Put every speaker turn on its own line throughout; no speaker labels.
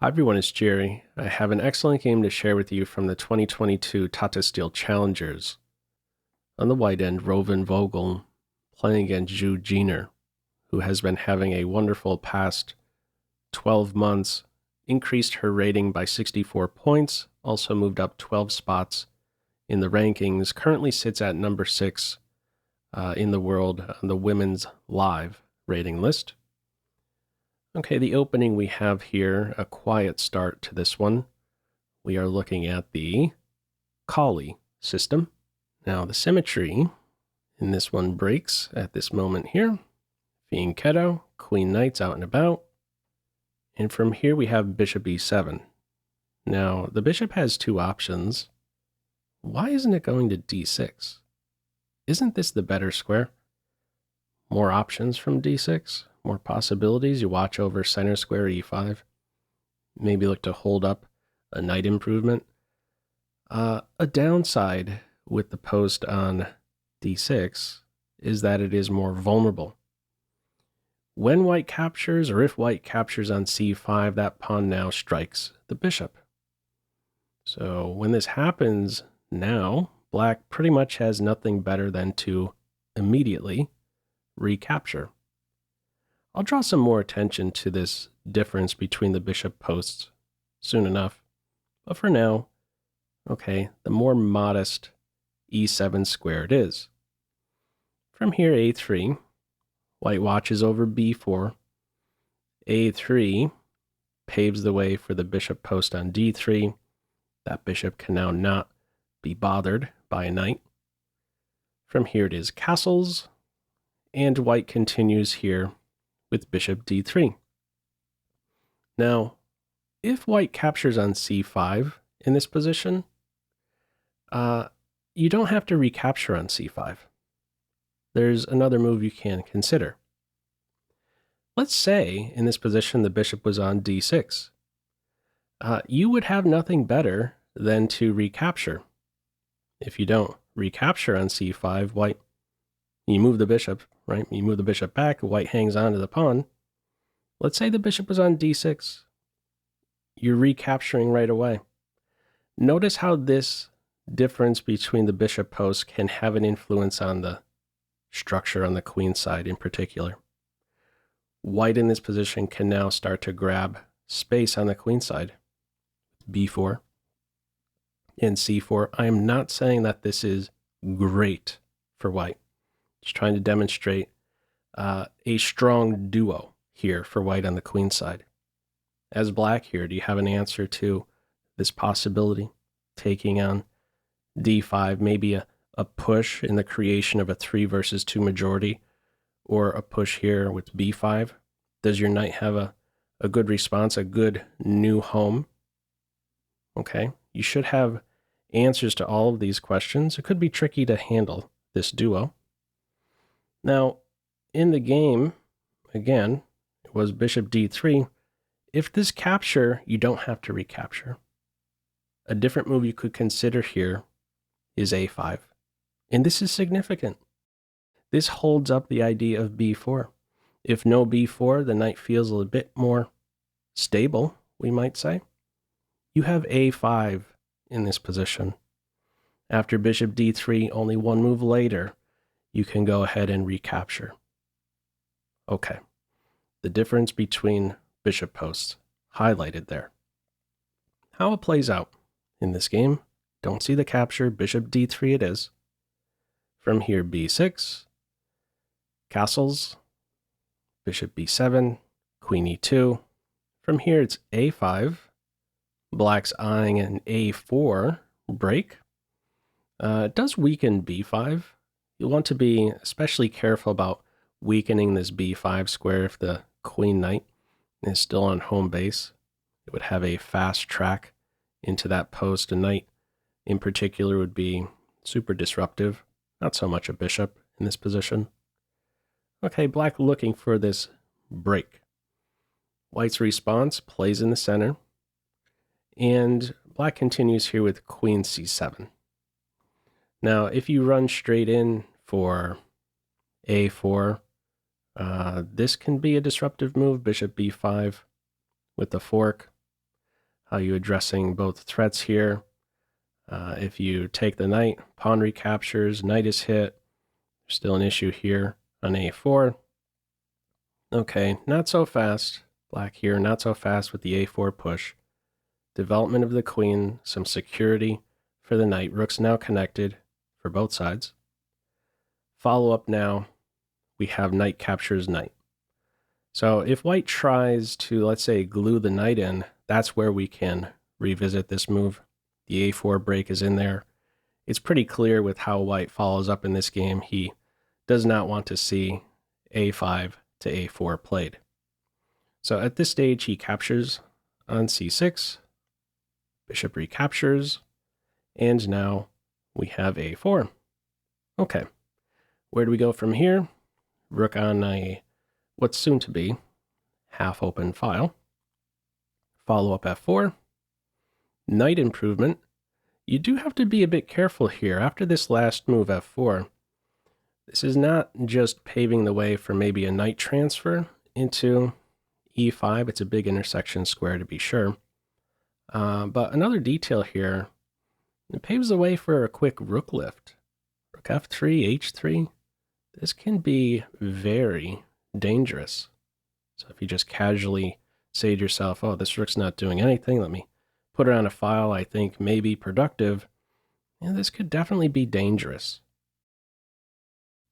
Hi everyone, it's Jerry. I have an excellent game to share with you from the 2022 Tata Steel Challengers. On the white end, Roven Vogel playing against Zhu Jiner, who has been having a wonderful past 12 months, increased her rating by 64 points, also moved up 12 spots in the rankings, currently sits at number 6 in the world on the women's live rating list. Okay, the opening we have here, a quiet start to this one. We are looking at the Colle System. Now the symmetry in this one breaks at this moment here. Fianchetto, Queen Knight's out and about. And from here we have Bishop e7. Now the bishop has two options. Why isn't it going to d6? Isn't this the better square? More options from d6, more possibilities. You watch over center square e5. Maybe look to hold up a knight improvement. A downside with the post on d6 is that it is more vulnerable. When white captures, or if white captures on c5, that pawn now strikes the bishop. So when this happens now, black pretty much has nothing better than to immediately recapture. I'll draw some more attention to this difference between the bishop posts soon enough. But for now, okay, the more modest e7 square it is. From here, a3, white watches over b4. a3 paves the way for the bishop post on d3. That bishop can now not be bothered by a knight. From here it is castles, and white continues here with bishop d3. Now, if white captures on c5 in this position, you don't have to recapture on c5. There's another move you can consider. Let's say in this position the bishop was on d6. You would have nothing better than to recapture. If you don't recapture on c5, white, you move the bishop, right? You move the bishop back, white hangs on to the pawn. Let's say the bishop was on d6. You're recapturing right away. Notice how this difference between the bishop posts can have an influence on the structure on the queen side in particular. White in this position can now start to grab space on the queen side. b4 and c4. I am not saying that this is great for white. Just trying to demonstrate a strong duo here for white on the queen side. As black here, do you have an answer to this possibility? Taking on d5, maybe a push in the creation of a 3 versus 2 majority, or a push here with b5. Does your knight have a good response, a good new home? Okay, you should have answers to all of these questions. It could be tricky to handle this duo. Now, in the game, again, it was bishop d3. If this capture, you don't have to recapture. A different move you could consider here is a5. And this is significant. This holds up the idea of b4. If no b4, the knight feels a bit more stable, we might say. You have a5 in this position. After bishop d3, only one move later, you can go ahead and recapture. Okay, the difference between bishop posts highlighted there. How it plays out in this game, don't see the capture, bishop d3 it is. From here, b6, castles, bishop b7, queen e2. From here, it's a5, black's eyeing an a4 break. It does weaken b5. You want to be especially careful about weakening this b5 square if the queen knight is still on home base. It would have a fast track into that post. A knight in particular would be super disruptive. Not so much a bishop in this position. Okay, black looking for this break. White's response plays in the center. And black continues here with queen c7. Now, if you run straight in for a4, this can be a disruptive move, bishop b5 with the fork. how you addressing both threats here. If you take the knight, pawn recaptures, knight is hit. Still an issue here on a4. Okay, not so fast. Black here, not so fast with the a4 push. Development of the queen, some security for the knight. Rook's now connected for both sides. Follow up now, we have knight captures knight. So if white tries to, let's say, glue the knight in, that's where we can revisit this move. The a4 break is in there. It's pretty clear with how white follows up in this game. He does not want to see a5 to a4 played. So at this stage, he captures on c6, bishop recaptures, and now we have a4. Okay, where do we go from here? Rook on a what's soon to be half open file. Follow up f4. Knight improvement. You do have to be a bit careful here. After this last move f4, this is not just paving the way for maybe a knight transfer into e5. It's a big intersection square to be sure. But another detail here, it paves the way for a quick rook lift. Rook f3, h3. This can be very dangerous. So if you just casually say to yourself, oh, this rook's not doing anything, let me put it on a file I think may be productive, this could definitely be dangerous.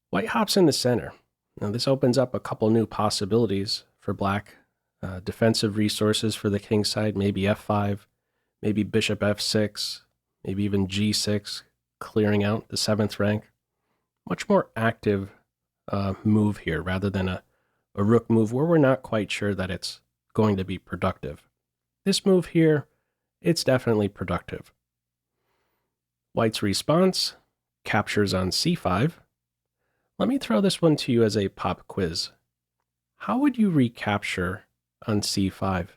White hops in the center. Now this opens up a couple new possibilities for black. Defensive resources for the king side, maybe f5, maybe bishop f6, maybe even g6, clearing out the 7th rank. Much more active move here rather than a rook move where we're not quite sure that it's going to be productive. This move here, it's definitely productive. White's response, captures on c5. Let me throw this one to you as a pop quiz. How would you recapture on c5?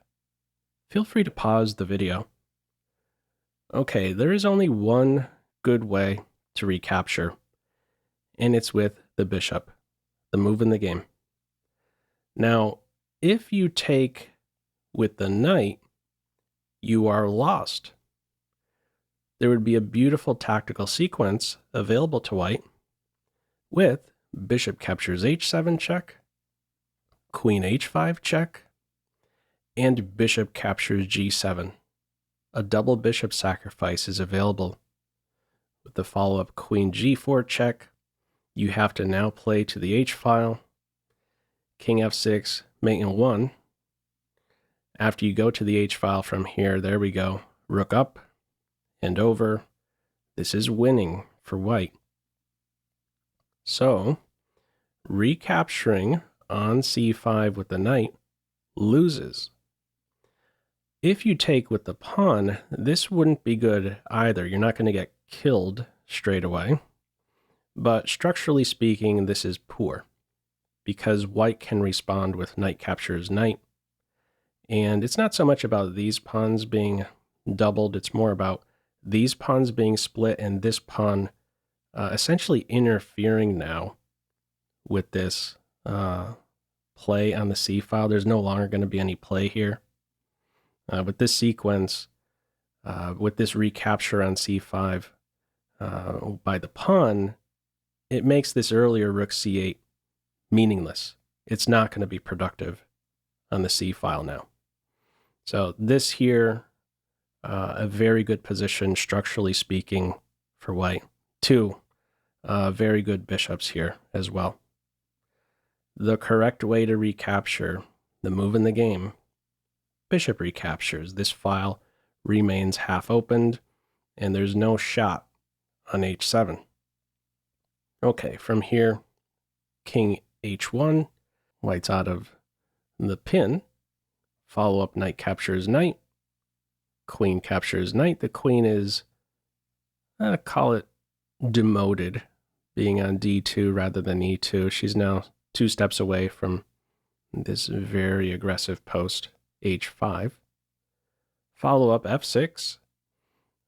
Feel free to pause the video. Okay, there is only one good way to recapture, and it's with the bishop, the move in the game. Now, if you take with the knight, you are lost. There would be a beautiful tactical sequence available to white with bishop captures h7 check, queen h5 check, and bishop captures g7. A double bishop sacrifice is available. With the follow-up queen g4 check, you have to now play to the h-file, king f6, mate in 1. After you go to the h-file from here, there we go, rook up and over. This is winning for white. So, recapturing on c5 with the knight loses. If you take with the pawn, this wouldn't be good either. You're not going to get killed straight away. But structurally speaking, this is poor because white can respond with knight captures knight. And it's not so much about these pawns being doubled. It's more about these pawns being split and this pawn essentially interfering now with this play on the c-file. There's no longer going to be any play here. With this sequence, with this recapture on c5 by the pawn, it makes this earlier rook c8 meaningless. It's not going to be productive on the c-file now. So this here, a very good position structurally speaking for white. Two very good bishops here as well. The correct way to recapture the move in the game, bishop recaptures. This file remains half opened and there's no shot on h7. Okay, from here, king h1, white's out of the pin. Follow up knight captures knight. Queen captures knight. The queen is, call it demoted, being on d2 rather than e2. She's now 2 steps away from this very aggressive post h5. Follow up f6,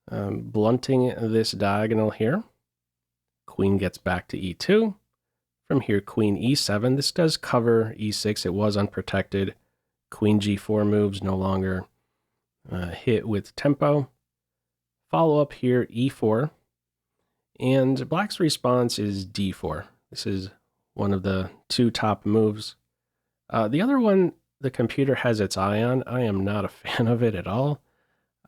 blunting this diagonal here. Queen gets back to e2. From here, queen e7. This does cover e6. It was unprotected. Queen g4 moves, no longer hit with tempo. Follow up here, e4. And black's response is d4. This is one of the two top moves. The other one, the computer has its eye on. I am not a fan of it at all.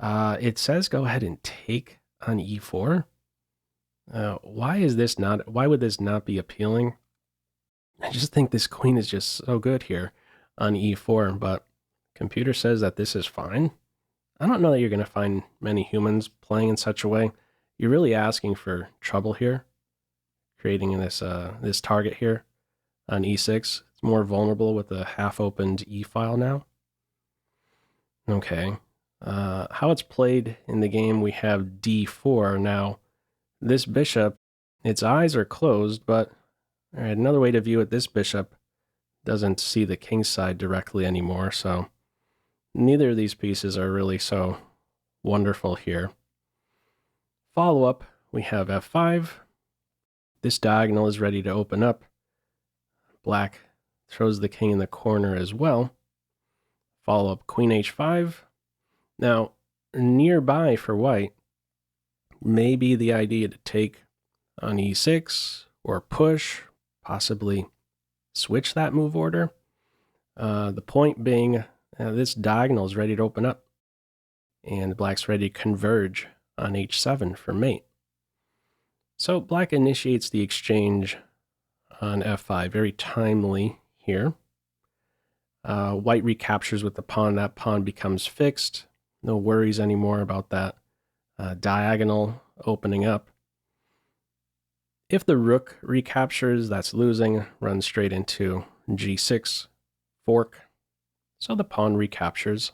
It says go ahead and take on e4. Why would this not be appealing? I just think this queen is just so good here on e4, but computer says that this is fine. I don't know that you're going to find many humans playing in such a way. You're really asking for trouble here, creating this target here on e6. It's more vulnerable with a half-opened e-file now. Okay. How it's played in the game, we have d4. Now, this bishop, its eyes are closed, but all right, another way to view it, this bishop doesn't see the king's side directly anymore, so neither of these pieces are really so wonderful here. Follow up, we have f5. This diagonal is ready to open up. Black throws the king in the corner as well. Follow up, queen h5. Now, nearby for white may be the idea to take on e6 or push, possibly switch that move order. The point being, this diagonal is ready to open up, and black's ready to converge on h7 for mate. So black initiates the exchange on f5, very timely here. White recaptures with the pawn. That pawn becomes fixed. No worries anymore about that diagonal opening up. If the rook recaptures, that's losing, runs straight into g6, fork. So the pawn recaptures.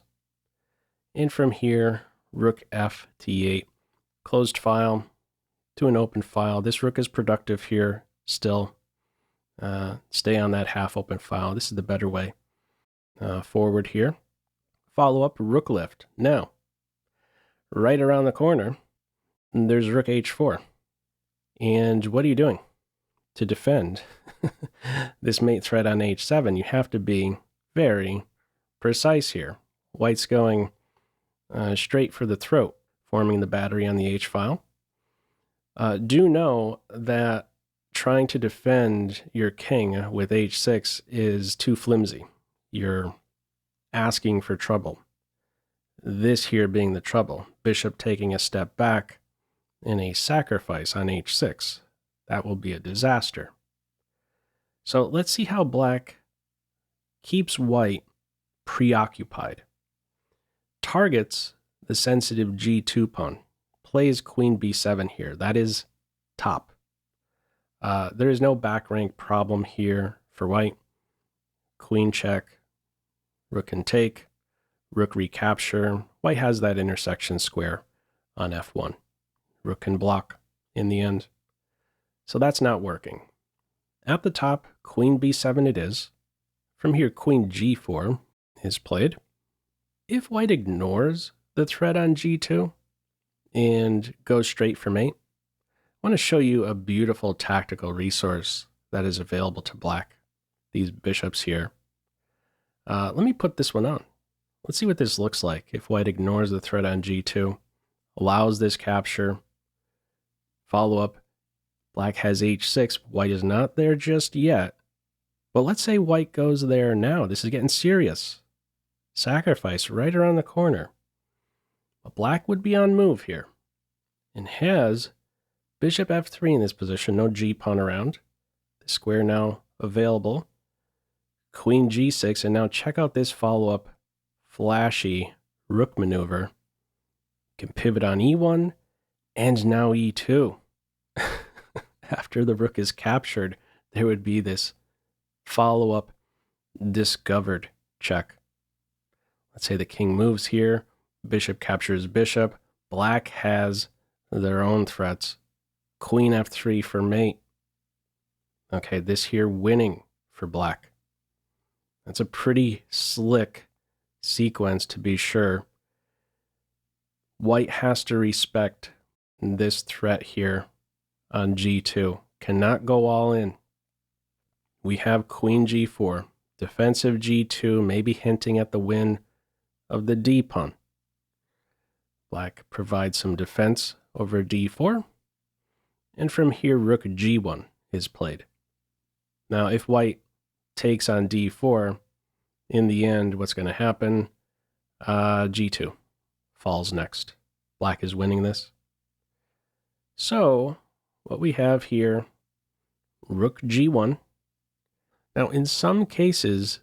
And from here, rook f to e8, closed file to an open file. This rook is productive here still. Stay on that half open file. This is the better way. Forward here. Follow up, rook lift. Now, right around the corner, there's rook h4. And what are you doing to defend this mate threat on h7? You have to be very precise here. White's going straight for the throat, forming the battery on the h file. Do know that trying to defend your king with h6 is too flimsy. You're asking for trouble. This here being the trouble. Bishop taking a step back in a sacrifice on h6. That will be a disaster. So let's see how black keeps white preoccupied. Targets the sensitive g2 pawn. Plays queen b7 here. That is top. There is no back rank problem here for white. Queen check, rook can take, rook recapture. White has that intersection square on f1. Rook can block in the end. So that's not working. At the top, queen b7 it is. From here, queen g4 is played. If white ignores the threat on g2 and goes straight for mate, I want to show you a beautiful tactical resource that is available to black. These bishops here. Let me put this one on. Let's see what this looks like if white ignores the threat on g2, allows this capture. Follow up, black has h6. White is not there just yet. But let's say white goes there now. This is getting serious. Sacrifice right around the corner. But black would be on move here and has bishop f3 in this position, no g-pawn around. The square now available. Queen g6, and now check out this follow-up flashy rook maneuver. Can pivot on e1 and now e2. After the rook is captured, there would be this follow-up discovered check. Let's say the king moves here, bishop captures bishop, black has their own threats. Queen f3 for mate. Okay, this here winning for black. That's a pretty slick sequence to be sure. White has to respect this threat here on g2. Cannot go all in. We have queen g4. Defensive g2, maybe hinting at the win of the d pawn. Black provides some defense over d4. And from here, rook g1 is played. Now, if white takes on d4, in the end, what's going to happen? G2 falls next. Black is winning this. So, what we have here, rook g1. Now, in some cases,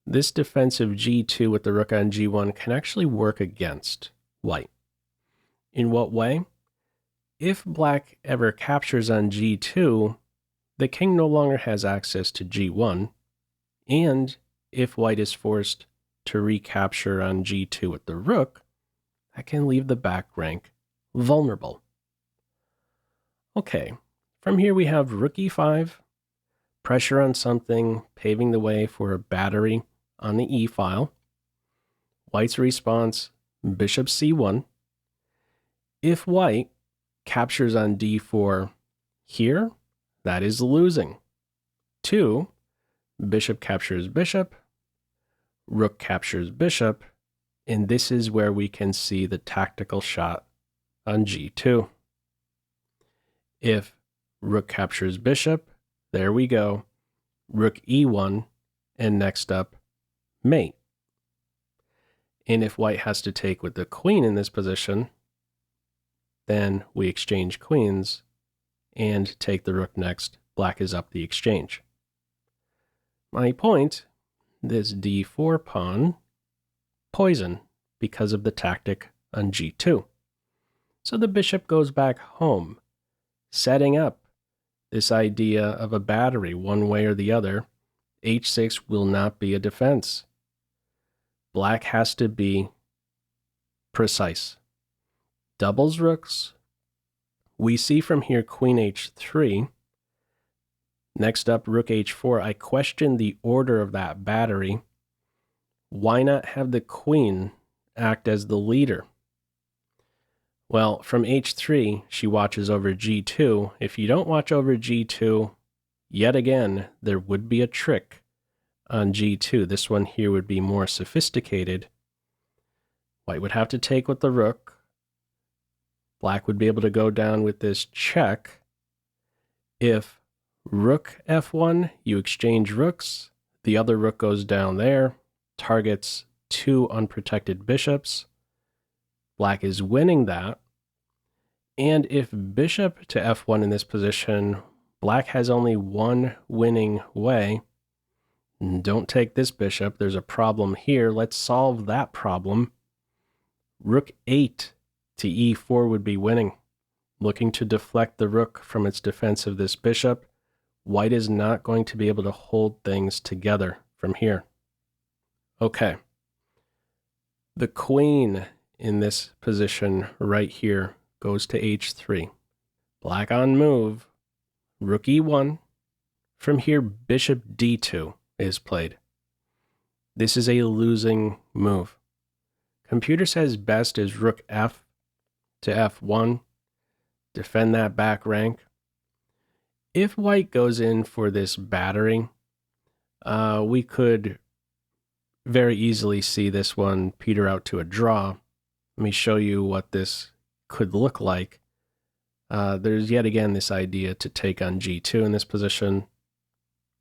this defensive g2 with the rook on g1 can actually work against white. In what way? If black ever captures on g2, the king no longer has access to g1, and if white is forced to recapture on g2 with the rook, that can leave the back rank vulnerable. Okay, from here we have rook e5, pressure on something, paving the way for a battery on the e file. White's response, bishop c1. If white captures on d4 here, that is losing. 2, bishop captures bishop, rook captures bishop, and this is where we can see the tactical shot on g2. If rook captures bishop, there we go, rook e1, and next up, mate. And if white has to take with the queen in this position, then we exchange queens and take the rook next. Black is up the exchange. My point, this d4 pawn, poison because of the tactic on g2. So the bishop goes back home, setting up this idea of a battery one way or the other. h6 will not be a defense. Black has to be precise. Doubles rooks. We see from here queen h3. Next up, rook h4. I question the order of that battery. Why not have the queen act as the leader? Well, from h3, she watches over g2. If you don't watch over g2, yet again, there would be a trick on g2. This one here would be more sophisticated. White would have to take with the rook. Black would be able to go down with this check. If rook f1, you exchange rooks. The other rook goes down there, targets 2 unprotected bishops. Black is winning that. And if bishop to f1 in this position, black has only one winning way. Don't take this bishop. There's a problem here. Let's solve that problem. Rook 8 to e4 would be winning. Looking to deflect the rook from its defense of this bishop. White is not going to be able to hold things together from here. Okay. The queen in this position right here goes to h3. Black on move. Rook e1. From here, bishop d2 is played. This is a losing move. Computer says best is rook f to f1. Defend that back rank. If white goes in for this battery, we could very easily see this one peter out to a draw. Let me show you what this could look like. There's yet again this idea to take on g2 in this position.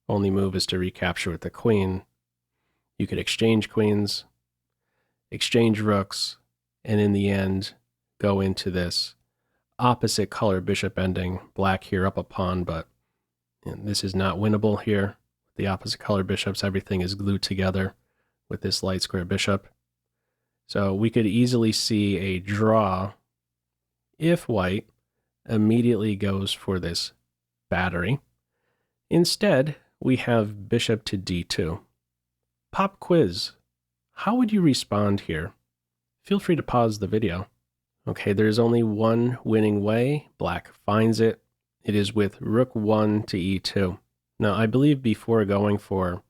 Only move is to recapture with the queen. You could exchange queens, exchange rooks, and in the end, go into this opposite color bishop ending. Black here up a pawn, but this is not winnable here. The opposite color bishops, everything is glued together with this light square bishop. So we could easily see a draw if white immediately goes for this battery. Instead, we have bishop to d2. Pop quiz. How would you respond here? Feel free to pause the video. Okay, there's only one winning way. Black finds it. It is with rook 1 to e2. Now, I believe before going for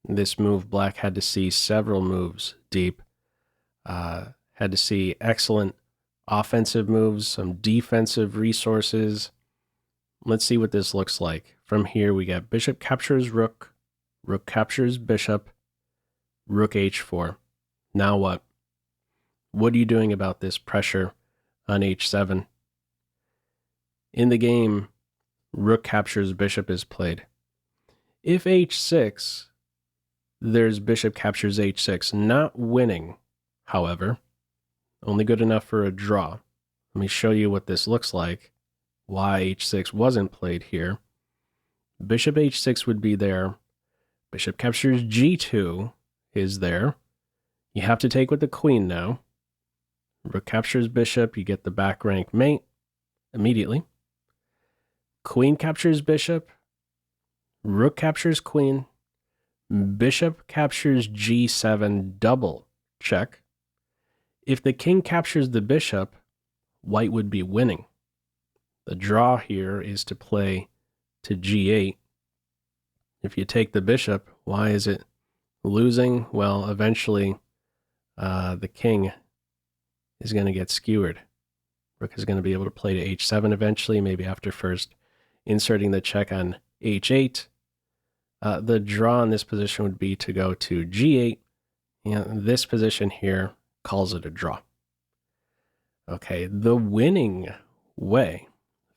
this move, black had to see several moves deep. Had to see excellent offensive moves, some defensive resources. Let's see what this looks like. From here, we get bishop captures rook, rook captures bishop, rook h4. Now what? What are you doing about this pressure on h7? In the game, rook captures bishop is played. If h6, there's bishop captures h6. Not winning, however. Only good enough for a draw. Let me show you what this looks like. Why h6 wasn't played here. Bishop h6 would be there. Bishop captures g2 is there. You have to take with the queen now. Rook captures bishop. You get the back rank mate immediately. Queen captures bishop. Rook captures queen. Bishop captures g7, double check. If the king captures the bishop, white would be winning. The draw here is to play to g8. If you take the bishop, why is it losing? Well, eventually the king is going to get skewered. Rook is going to be able to play to h7 eventually, maybe after first inserting the check on h8. The draw in this position would be to go to g8, and this position here calls it a draw. Okay, the winning way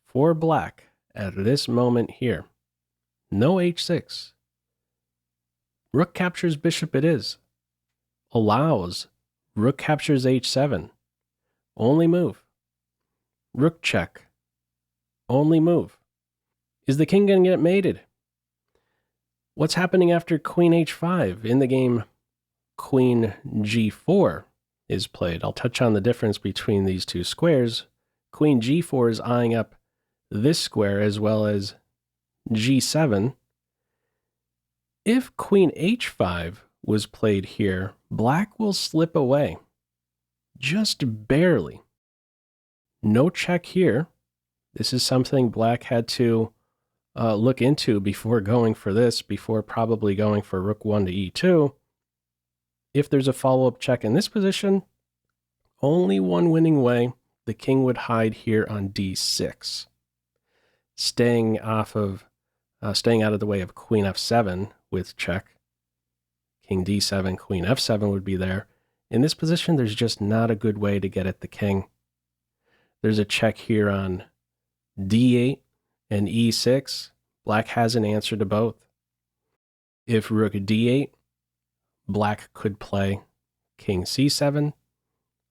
for black at this moment here, no h6. Rook captures bishop it is. Allows rook captures h7. Only move. Rook check. Only move. Is the king going to get mated? What's happening after queen h5? In the game, queen g4 is played. I'll touch on the difference between these two squares. Queen g4 is eyeing up this square as well as g7. If queen h5 was played here, black will slip away. Just barely. No check here. This is something black had to look into before going for this, before probably going for rook 1 to e2. If there's a follow-up check in this position, only one winning way. The king would hide here on d6, staying out of the way of queen f7 with check. King d7, queen f7 would be there. In this position, there's just not a good way to get at the king. There's a check here on d8 and e6. Black has an answer to both. If rook d8, black could play king c7.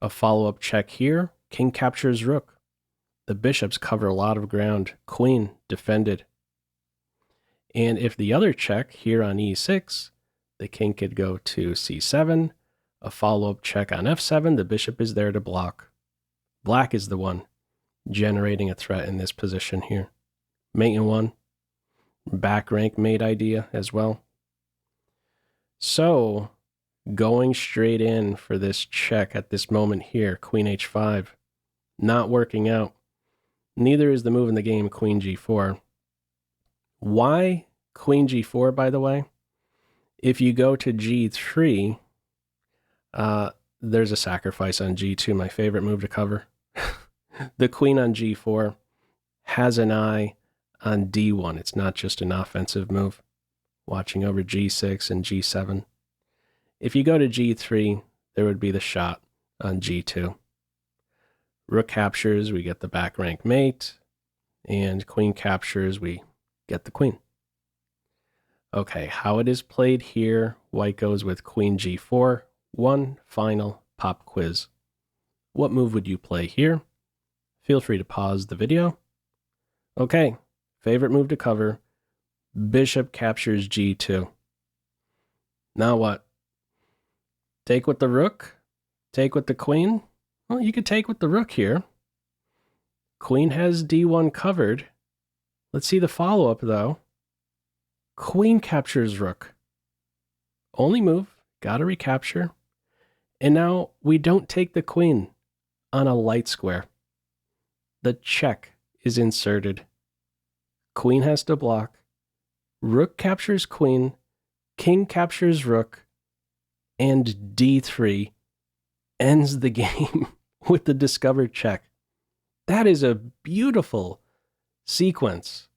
A follow-up check here, king captures rook. The bishops cover a lot of ground. Queen defended. And if the other check here on e6, the king could go to c7. A follow-up check on f7, the bishop is there to block. Black is the one generating a threat in this position here. Mate in one. Back rank mate idea as well. So, going straight in for this check at this moment here, queen h5, not working out. Neither is the move in the game, queen g4. Why queen g4, by the way? If you go to g3, there's a sacrifice on g2, my favorite move to cover. The queen on g4 has an eye on d1. It's not just an offensive move. Watching over g6 and g7. If you go to g3, there would be the shot on g2. Rook captures, we get the back rank mate. And queen captures, we get the queen. Okay, how it is played here, white goes with queen g4. One final pop quiz. What move would you play here? Feel free to pause the video. Okay, favorite move to cover. Bishop captures g2. Now what? Take with the rook? Take with the queen? Well, you could take with the rook here. Queen has d1 covered. Let's see the follow-up, though. Queen captures rook. Only move. Gotta recapture. And now we don't take the queen on a light square. The check is inserted. Queen has to block. Rook captures queen. King captures rook. And d3 ends the game with the discovered check. That is a beautiful sequence.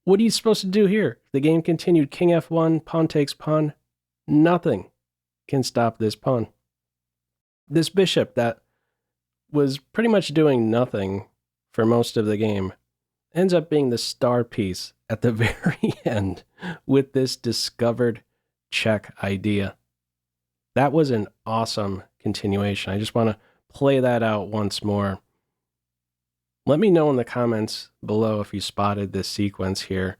What are you supposed to do here? The game continued. King f1, pawn takes pawn. Nothing can stop this pawn. This bishop that was pretty much doing nothing for most of the game ends up being the star piece at the very end with this discovered check idea. That was an awesome continuation. I just want to play that out once more. Let me know in the comments below if you spotted this sequence here.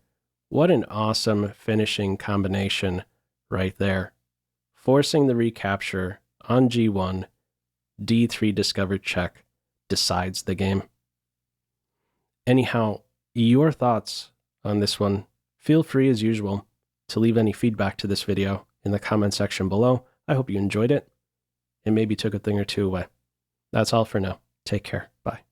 What an awesome finishing combination right there. Forcing the recapture on G1, D3 discovered check decides the game. Anyhow, your thoughts on this one. Feel free as usual to leave any feedback to this video in the comment section below. I hope you enjoyed it and maybe took a thing or two away. That's all for now. Take care. Bye.